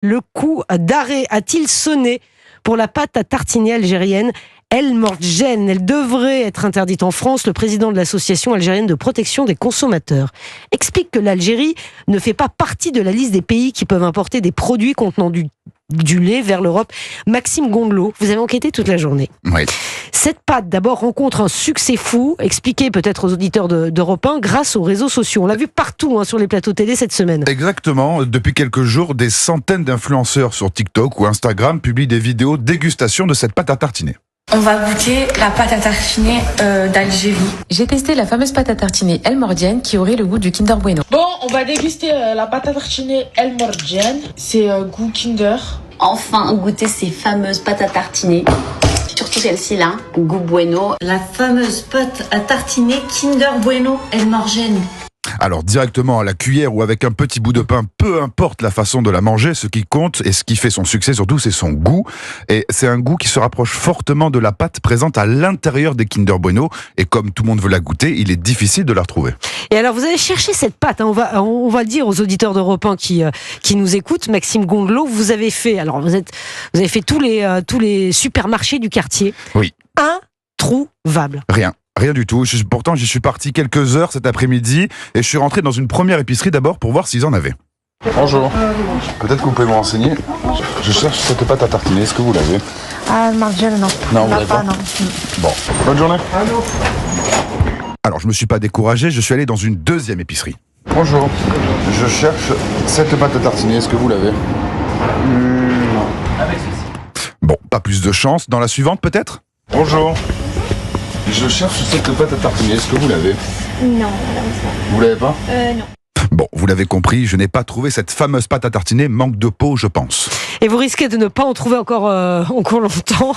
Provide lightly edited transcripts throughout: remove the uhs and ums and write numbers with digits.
Le coup d'arrêt a-t-il sonné pour la pâte à tartiner algérienne El Mordjen? Elle devrait être interdite en France. Le président de l'association algérienne de protection des consommateurs explique que l'Algérie ne fait pas partie de la liste des pays qui peuvent importer des produits contenant du lait vers l'Europe. Maxime Gondelot, vous avez enquêté toute la journée. Oui. Cette pâte, d'abord, rencontre un succès fou, expliqué peut-être aux auditeurs d'Europe 1, grâce aux réseaux sociaux. On l'a vu partout sur les plateaux télé cette semaine. Exactement. Depuis quelques jours, des centaines d'influenceurs sur TikTok ou Instagram publient des vidéos dégustation de cette pâte à tartiner. On va goûter la pâte à tartiner d'Algérie. J'ai testé la fameuse pâte à tartiner El Mordjen qui aurait le goût du Kinder Bueno. Bon, on va déguster la pâte à tartiner El Mordjen. C'est goût Kinder. Enfin, goûter ces fameuses pâtes à tartiner. Surtout celle-ci là, goût Bueno. La fameuse pâte à tartiner Kinder Bueno El Mordjen. Alors directement à la cuillère ou avec un petit bout de pain, peu importe la façon de la manger, ce qui compte et ce qui fait son succès surtout, c'est son goût. Et c'est un goût qui se rapproche fortement de la pâte présente à l'intérieur des Kinder Bueno. Et comme tout le monde veut la goûter, il est difficile de la retrouver. Et alors vous avez cherché cette pâte, on va le dire aux auditeurs d'Europe 1 qui nous écoutent. Maxime Gondelot, vous avez fait tous les supermarchés du quartier. Oui. Introuvable. Rien du tout. Pourtant, j'y suis parti quelques heures cet après-midi et je suis rentré dans une première épicerie d'abord pour voir s'ils en avaient. Bonjour. Peut-être que vous pouvez me renseigner. Je cherche cette pâte à tartiner. Est-ce que vous l'avez? Ah, Margelle, non. Non, vous l'avez pas? Non. Bon, bonne journée. Alors, je me suis pas découragé. Je suis allé dans une deuxième épicerie. Bonjour. Je cherche cette pâte à tartiner. Est-ce que vous l'avez? Non. Bon, pas plus de chance. Dans la suivante, peut-être? Bonjour. Je cherche cette pâte à tartiner, est-ce que vous l'avez? Non, Vous l'avez pas? non. Bon, vous l'avez compris, je n'ai pas trouvé cette fameuse pâte à tartiner, manque de peau, je pense. Et vous risquez de ne pas en trouver encore longtemps.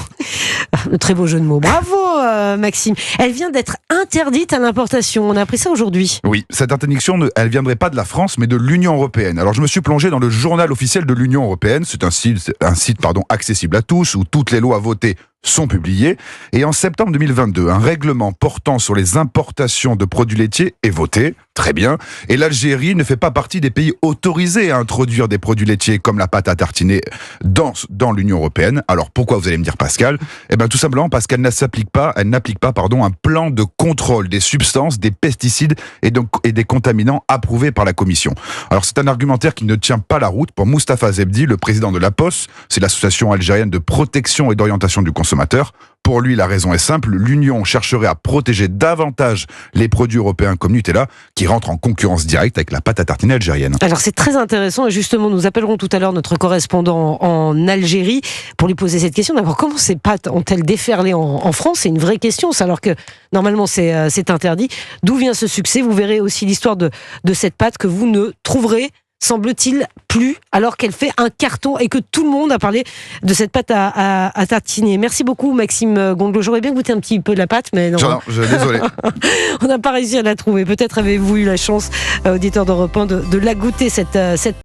Très beau jeu de mots. Bravo Maxime. Elle vient d'être interdite à l'importation. On a appris ça aujourd'hui. Oui, cette interdiction, elle viendrait pas de la France, mais de l'Union européenne. Alors je me suis plongé dans le journal officiel de l'Union européenne. C'est un site accessible à tous, où toutes les lois votées sont publiées. Et en septembre 2022, un règlement portant sur les importations de produits laitiers est voté. Très bien. Et l'Algérie ne fait pas partie des pays autorisés à introduire des produits laitiers comme la pâte à tartiner dans l'Union européenne. Alors pourquoi, vous allez me dire, Pascal? Eh bien tout simplement parce qu'elle n'applique pas un plan de contrôle des substances, des pesticides et des contaminants approuvés par la Commission. Alors c'est un argumentaire qui ne tient pas la route pour Moustapha Zebdi, le président de l'APOS, c'est l'association algérienne de protection et d'orientation du consommateur. Pour lui, la raison est simple, l'Union chercherait à protéger davantage les produits européens comme Nutella, qui rentrent en concurrence directe avec la pâte à tartiner algérienne. Alors c'est très intéressant et justement nous appellerons tout à l'heure notre correspondant en Algérie pour lui poser cette question. D'abord, comment ces pâtes ont-elles déferlé en France? C'est une vraie question, ça, alors que normalement c'est interdit. D'où vient ce succès? Vous verrez aussi l'histoire de cette pâte que vous ne trouverez, semble-t-il, plus, alors qu'elle fait un carton et que tout le monde a parlé de cette pâte à tartiner. Merci beaucoup Maxime Gondelot. J'aurais bien goûté un petit peu de la pâte, mais non. Désolé. On n'a pas réussi à la trouver. Peut-être avez-vous eu la chance, auditeur d'Europe 1, de la goûter, cette